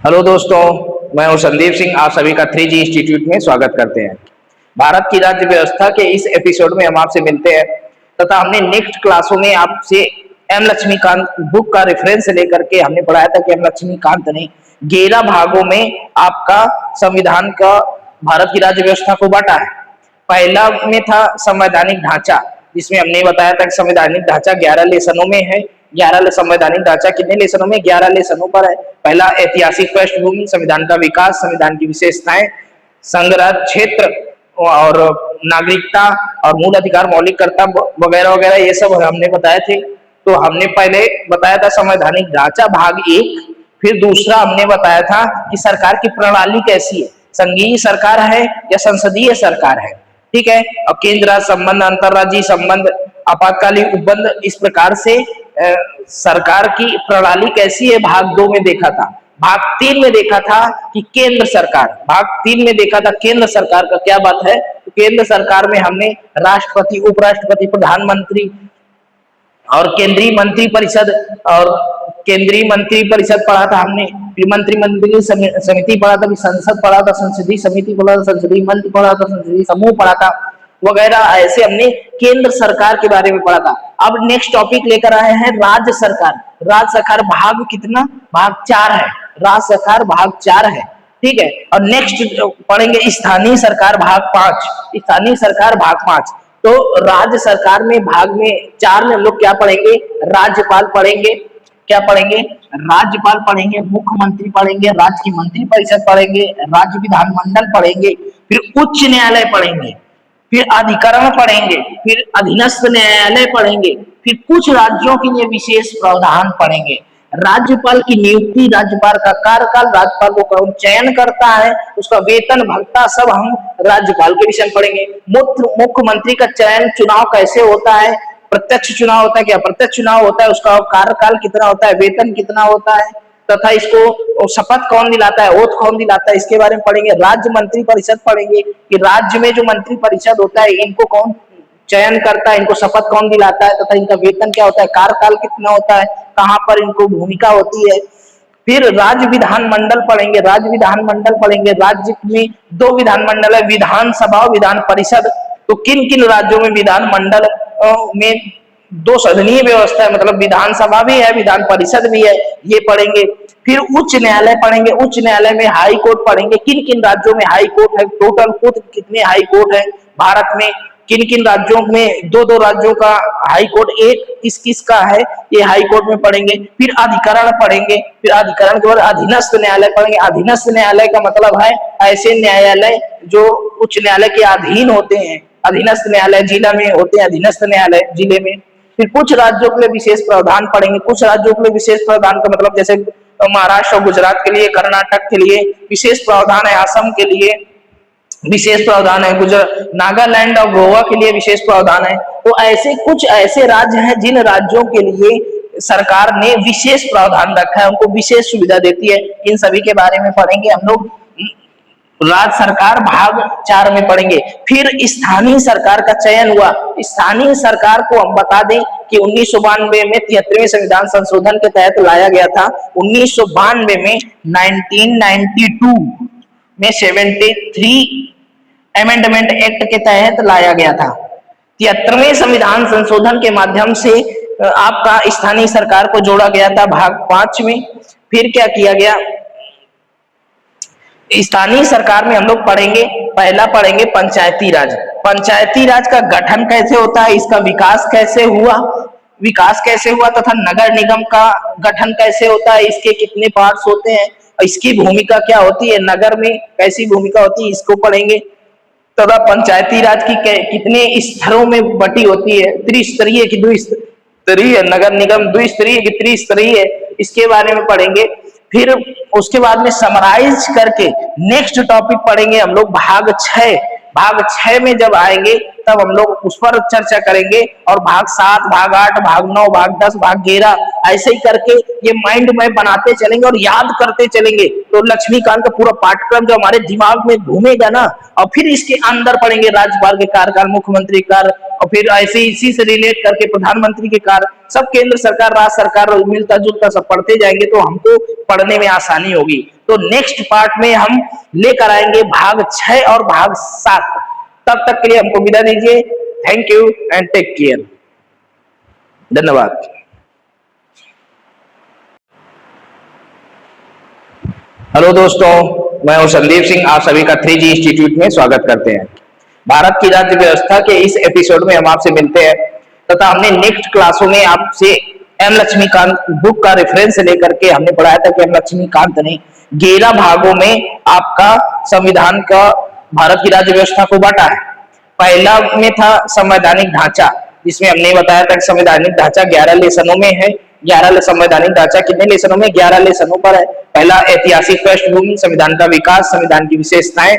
Hello दोस्तों, मैं हूं संदीप सिंह। आप सभी का 3G इंस्टीट्यूट में स्वागत करते हैं। भारत की राज्य व्यवस्था के इस एपिसोड में हम आपसे मिलते हैं तथा हमने नेक्स्ट क्लासों में आपसे एम लक्ष्मीकांत बुक का रेफरेंस लेकर के हमने पढ़ाया था कि एम लक्ष्मीकांत ने 11 भागों में आपका संविधान का भारत की राज्य व्यवस्था को बांटा है। पहला में था संवैधानिक ढांचा, जिसमें हमने बताया था कि संवैधानिक ढांचा 11 लेसनों में है। 11 संवैधानिक ढांचा कितने लेसनों में? 11 लेसनों पर है। पहला ऐतिहासिक पृष्ठभूमि, संविधान का विकास, संविधान की विशेषताएं, संघराज्य क्षेत्र और नागरिकता और मूल अधिकार, मौलिक कर्तव्य वगैरह वगैरह, ये सब हमने बताए थे। तो हमने पहले बताया था संवैधानिक ढांचा भाग 1। फिर दूसरा हमने बताया था कि सरकार की प्रणाली कैसी है, संघीय सरकार है या संसदीय सरकार है। ठीक है। और केंद्र राज्य संबंध, अंतरराज्यीय संबंध, आपातकालीन उपबंध, इस प्रकार से सरकार की प्रणाली कैसी है भाग 2 में देखा था। भाग 3 में देखा था कि केंद्र सरकार, भाग 3 में देखा था केंद्र सरकार का क्या बात है। तो केंद्र सरकार में हमने राष्ट्रपति, उपराष्ट्रपति, प्रधानमंत्री और केंद्रीय मंत्री परिषद और केंद्रीय मंत्री परिषद पढ़ा था हमने। फिर मंत्रिमंडलीय समिति पढ़ा था, संसद पढ़ा था, संसदीय समिति पढ़ा था, संसदीय मंच पढ़ा था, संसदीय समूह पढ़ा था वगैरह। ऐसे हमने केंद्र सरकार के बारे में पढ़ा था। अब नेक्स्ट टॉपिक लेकर आए हैं राज्य सरकार। राज्य सरकार भाग कितना? भाग 4 है। राज्य सरकार भाग 4 है। ठीक है। और नेक्स्ट पढ़ेंगे स्थानीय सरकार भाग 5। स्थानीय सरकार भाग 5। तो राज्य सरकार में भाग में 4 में हम लोग क्या पढ़ेंगे? राज्यपाल पढ़ेंगे। क्या पढ़ेंगे? राज्यपाल पढ़ेंगे, मुख्यमंत्री पढ़ेंगे, राज्य की मंत्री परिषद पढ़ेंगे, राज्य विधानमंडल पढ़ेंगे, फिर उच्च न्यायालय पढ़ेंगे, फिर अधिकरण पढ़ेंगे, फिर अधीनस्थ न्यायालय पढ़ेंगे, फिर कुछ राज्यों के लिए विशेष प्रावधान पढ़ेंगे। राज्यपाल की नियुक्ति, राज्यपाल का कार्यकाल, राज्यपाल को कौन चयन करता है, उसका वेतन भत्ता, सब हम राज्यपाल के विषय में पढ़ेंगे। मुख्यमंत्री का चयन, चुनाव कैसे होता है, प्रत्यक्ष चुनाव होता है क्या अप्रत्यक्ष चुनाव होता है, उसका कार्यकाल कितना होता है, वेतन कितना होता है, तथा इसको शपथ कौन दिलाता है, ओथ कौन दिलाता है, इसके बारे में पढ़ेंगे। राज्य मंत्री परिषद पढ़ेंगे कि राज्य में जो मंत्री परिषद होता है इनको कौन चयन करता है, इनको शपथ कौन दिलाता है, तथा इनका वेतन क्या होता है, कार्यकाल कितना होता है, कहां पर इनको भूमिका होती है। फिर राज्य विधानमंडल पढ़ेंगे। राज्य विधानमंडल पढ़ेंगे। राज्य में 2 विधानमंडल है, विधानसभा और विधान परिषद। तो किन किन राज्यों में विधानमंडल में 2 सदनीय व्यवस्था है, मतलब विधानसभा भी है, विधान परिषद भी है, ये पढ़ेंगे। फिर उच्च न्यायालय पढ़ेंगे। उच्च न्यायालय में हाई कोर्ट पढ़ेंगे। किन किन राज्यों में हाई कोर्ट है, टोटल कुल कितने हाई कोर्ट है भारत में, किन किन राज्यों में 2-2 राज्यों का हाई कोर्ट, एक किस किस का है, ये हाई कोर्ट में पढ़ेंगे। फिर अधिकरण पढ़ेंगे। फिर अधिकरण के बाद अधीनस्थ न्यायालय पढ़ेंगे। अधीनस्थ न्यायालय का मतलब है ऐसे न्यायालय जो उच्च न्यायालय के अधीन होते हैं। अधीनस्थ न्यायालय जिला में होते हैं, अधीनस्थ न्यायालय जिले में। फिर कुछ राज्यों के लिए विशेष प्रावधान पढ़ेंगे। कुछ राज्यों के लिए विशेष प्रावधान का मतलब जैसे महाराष्ट्र और गुजरात के लिए, कर्नाटक के लिए विशेष प्रावधान है, असम के लिए विशेष प्रावधान है, गुजरात, नागालैंड और गोवा के लिए विशेष प्रावधान है। तो ऐसे कुछ ऐसे राज्य हैं जिन राज्यों के लिए सरकार ने विशेष प्रावधान रखा है, उनको विशेष सुविधा देती है। इन सभी के बारे में पढ़ेंगे हम लोग। राज्य सरकार भाग 4 में पढ़ेंगे। फिर स्थानीय सरकार का चयन हुआ। स्थानीय सरकार को हम बता दें कि 1992 में 73वें संविधान संशोधन के तहत लाया गया था। 1992 में 1992 में 73 अमेंडमेंट एक्ट के तहत लाया गया था। 73वें संविधान संशोधन के माध्यम से आपका स्थानीय सरकार को जोड़ा गया था भाग 5 में। फिर क्या किया गया? स्थानीय सरकार में हम लोग पढ़ेंगे, पहला पढ़ेंगे पंचायती राज। पंचायती राज का गठन कैसे होता है, इसका विकास कैसे हुआ, विकास कैसे हुआ, तथा नगर निगम का गठन कैसे होता है, इसके कितने पार्ट्स होते हैं, इसकी भूमिका क्या होती है, नगर में कैसी भूमिका होती है, इसको पढ़ेंगे। तथा पंचायती राज की कितने स्तरों में बटी होती है, त्रिस्तरीय की द्विस्तरीय, नगर निगम द्विस्तरीय की त्रिस्तरीय, इसके बारे में पढ़ेंगे। फिर उसके बाद में समराइज करके नेक्स्ट टॉपिक पढ़ेंगे हम लोग भाग 6। भाग 6 में जब आएंगे तब हम लोग उस पर चर्चा करेंगे। और भाग 7, भाग 8, भाग 9, भाग 10, भाग 11 ऐसे ही करके ये माइंड में बनाते चलेंगे और याद करते चलेंगे तो लक्ष्मीकांत का पूरा पाठ्यक्रम जो हमारे दिमाग में घूमेगा ना, और फिर इसके अंदर पढ़ेंगे राज्यपाल के कार्यकाल, मुख्यमंत्री कार्य, और फिर ऐसे इसी से रिलेट करके प्रधानमंत्री के कार्य, सब केंद्र सरकार राज्य सरकार मिलता जुलता सब पढ़ते जाएंगे तो हमको पढ़ने में आसानी होगी। तो नेक्स्ट पार्ट में हम लेकर आएंगे भाग 6 और भाग 7। तब तक के लिए हमको विदा दीजिए। Thank you and take care. धन्यवाद। हेलो दोस्तों, मैं हूं संदीप सिंह, आप सभी का 3G इंस्टीट्यूट में स्वागत करते हैं। भारत की राज्य व्यवस्था के इस एपिसोड में हम आपसे मिलते हैं तथा हमने नेक्स्ट क्लासों में आपसे एम लक्ष्मीकांत बुक का रेफरेंस लेकर के हमने पढ़ाया था कि एम लक्ष्मीकांत ने 11 भागों में आपका संविधान का भारत की राज्य व्यवस्था को बांटा है। पहला में था संवैधानिक ढांचा, जिसमें हमने बताया था कि संवैधानिक ढांचा 11 लेसनों में है। 11 संवैधानिक ढांचा कितने लेसनों में? 11 लेसनों पर है। पहला ऐतिहासिक पृष्ठभूमि, संविधान का विकास, संविधान की विशेषताएं,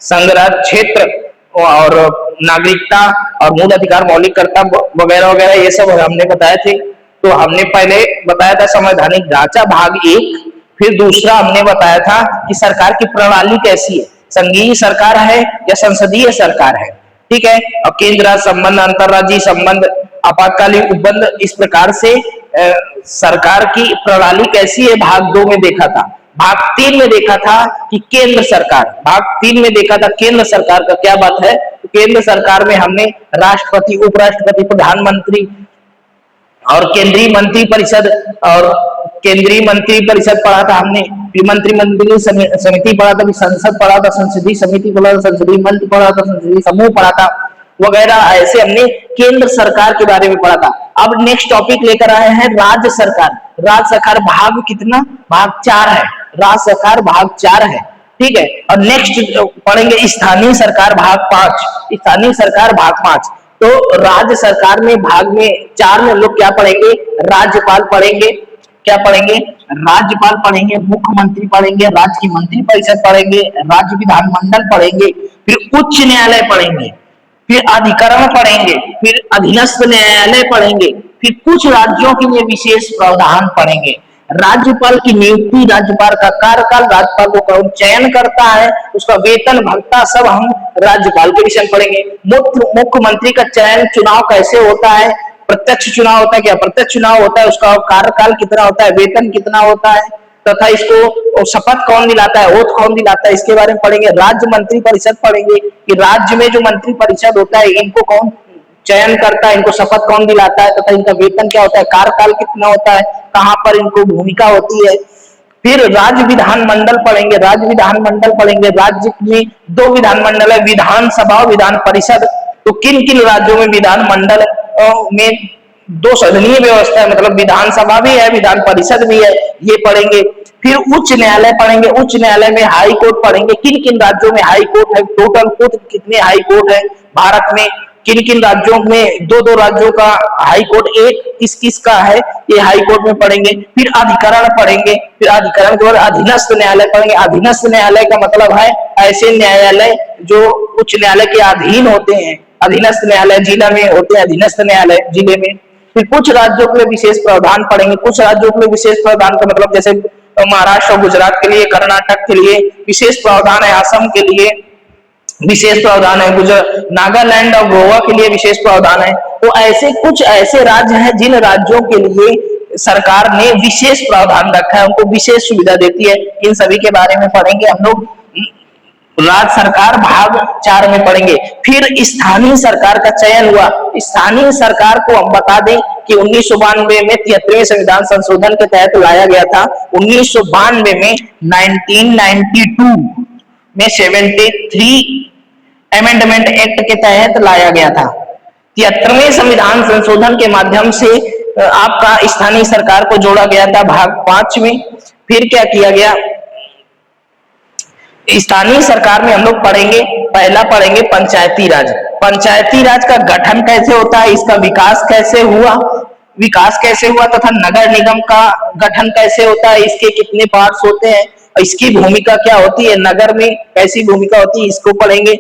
संघराज्य क्षेत्र और नागरिकता और मूल अधिकार, मौलिक कर्तव्य वगैरह वगैरह, ये सब हमने बताए थे। तो हमने पहले बताया था संवैधानिक ढांचा भाग 1, फिर दूसरा हमने बताया था कि सरकार की प्रणाली कैसी है, संघीय सरकार है या संसदीय सरकार है, ठीक है। और केंद्र राज्य संबंध, अंतरराज्यीय संबंध, आपातकालीन उपबंध, इस प्रकार से सरकार की प्रणाली कैसी है भाग 2 में देखा था। भाग 3 में देखा था कि केंद्र सरकार, भाग 3 में देखा था केंद्र सरकार का क्या बात है। तो केंद्र सरकार में हमने राष्ट्रपति, उपराष्ट्रपति, प्रधानमंत्री और केंद्रीय मंत्री परिषद और केंद्रीय मंत्री परिषद पढ़ा था हमने, फिर मंत्रिमंडलीय समिति पढ़ा था, संसद पढ़ा था, संसदीय समिति पढ़ा था, संसदीय मंच पढ़ा था, संसदीय समूह पढ़ा था वगैरह। ऐसे हमने केंद्र सरकार के बारे में पढ़ा था। अब नेक्स्ट टॉपिक लेकर आए हैं राज्य सरकार। राज्य सरकार भाग कितना? भाग 4 है। राज्य सरकार भाग 4 है, ठीक है। और नेक्स्ट पढ़ेंगे स्थानीय सरकार भाग 5। स्थानीय सरकार भाग 5। तो राज्य सरकार में भाग में 4 में लोग क्या पढ़ेंगे? राज्यपाल पढ़ेंगे। क्या पढ़ेंगे? राज्यपाल पढ़ेंगे, मुख्यमंत्री पढ़ेंगे, राज्य की मंत्री परिषद पढ़ेंगे, राज्य विधानमंडल पढ़ेंगे, फिर उच्च न्यायालय पढ़ेंगे, फिर अधिकरण पढ़ेंगे, फिर अधीनस्थ न्यायालय पढ़ेंगे, फिर कुछ राज्यों के लिए विशेष प्रावधान पढ़ेंगे। राज्यपाल की नियुक्ति, राज्यपाल का कार्यकाल, राज्यपाल को कौन चयन करता है, उसका वेतन भत्ता, सब हम राज्यपाल के विषय में पढ़ेंगे। मुख्यमंत्री का चयन, चुनाव कैसे होता है, प्रत्यक्ष चुनाव होता है क्या अप्रत्यक्ष चुनाव होता है, उसका कार्यकाल कितना होता है, वेतन कितना होता है, तथा इसको शपथ कौन दिलाता है, ओथ कौन दिलाता है, इसके बारे में पढ़ेंगे। राज्य मंत्री परिषद पढ़ेंगे कि राज्य में जो मंत्री परिषद होता है इनको कौन चयन करता है, इनको शपथ कौन दिलाता है, तथा इनका वेतन क्या होता है, कार्यकाल कितना होता है, कहां पर इनको भूमिका होती है। फिर राज्य विधानमंडल पढ़ेंगे। राज्य विधानमंडल पढ़ेंगे, राज्य में 2 विधानमंडल है, विधानसभा और विधान परिषद। तो किन किन राज्यों में विधानमंडल में 2 सदनीय व्यवस्था है, मतलब विधानसभा भी है, विधान परिषद भी है, ये पढ़ेंगे। फिर उच्च न्यायालय पढ़ेंगे। उच्च न्यायालय में हाई कोर्ट पढ़ेंगे, किन किन राज्यों में हाई कोर्ट है, टोटल कुल कितने हाई कोर्ट है भारत में, किन किन राज्यों में 2-2 राज्यों का हाई कोर्ट, एक किस किस का है, ये हाई कोर्ट में पढ़ेंगे। फिर अधिकरण पढ़ेंगे, फिर अधिकरण के बाद अधीनस्थ न्यायालय पढ़ेंगे। अधीनस्थ न्यायालय का मतलब है ऐसे न्यायालय जो उच्च न्यायालय के अधीन होते हैं। अधीनस्थ न्यायालय जिला में होते हैं, अधीनस्थ न्यायालय जिले में। फिर कुछ राज्यों के लिए विशेष प्रावधान पढ़ेंगे। कुछ राज्यों के लिए विशेष प्रावधान का मतलब जैसे महाराष्ट्र और गुजरात के लिए, कर्नाटक के लिए विशेष प्रावधान है, असम के लिए विशेष प्रावधान है, नागालैंड और गोवा के लिए विशेष प्रावधान है। तो ऐसे कुछ ऐसे राज्य हैं जिन राज्यों के लिए सरकार ने विशेष प्रावधान रखा है, उनको विशेष सुविधा देती है। इन सभी के बारे में पढ़ेंगे हम लोग। राज्य सरकार भाग 4 में पढ़ेंगे। फिर स्थानीय सरकार का चयन हुआ। स्थानीय सरकार को हम बता दें कि 1992 में 73वें संविधान संशोधन के तहत लाया गया था। 1992 में 1992 में 73 अमेंडमेंट एक्ट के तहत लाया गया था। 73वें संविधान संशोधन के माध्यम से आपका स्थानीय सरकार को जोड़ा गया था भाग 5 में। फिर क्या किया गया? स्थानीय सरकार में हम लोग पढ़ेंगे, पहला पढ़ेंगे पंचायती राज। पंचायती राज का गठन कैसे होता है, इसका विकास कैसे हुआ, तथा नगर निगम का गठन कैसे होता है, इसके कितने पार्ट्स होते हैं, इसकी भूमिका क्या होती है, नगर में कैसी भूमिका होती है, इसको पढ़ेंगे।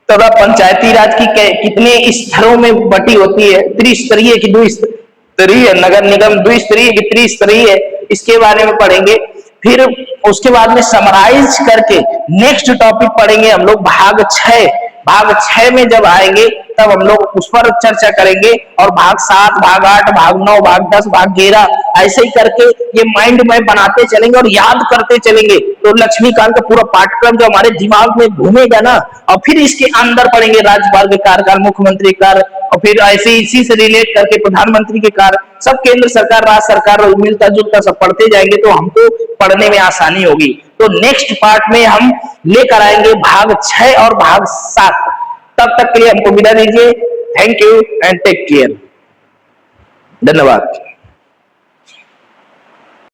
तथा पंचायती राज की कितने स्तरों में बटी होती है, त्रिस्तरीय की 2 स्तर, स्तरीय नगर निगम द्विस्तरीय वित्तीय स्तरीय, इसके बारे में पढ़ेंगे। फिर उसके बाद में समराइज करके नेक्स्ट टॉपिक पढ़ेंगे हम लोग भाग 6। भाग 6 में जब आएंगे तब हम लोग उस पर चर्चा करेंगे, और भाग 7, भाग 8, भाग 9, भाग 10, भाग 11 ऐसे ही करके ये माइंड मैप बनाते चलेंगे और याद करते चलेंगे। तो लक्ष्मीकांत का पूरा पाठ्यक्रम जो हमारे दिमाग में घूमेगा ना, और फिर इसके अंदर पढ़ेंगे राज्यपाल के कार्यकाल, मुख्यमंत्री कार्य, और फिर ऐसे इसी से रिलेट करके प्रधानमंत्री के कार्य, सब केंद्र सरकार राज्य सरकार मिलता जुलता सब पढ़ते जाएंगे तो हमको पढ़ने में आसानी होगी। तो नेक्स्ट पार्ट में हम लेकर आएंगे भाग 6 और भाग 7। तब तक के लिए हमको विदा दीजिए। Thank you and take care. धन्यवाद।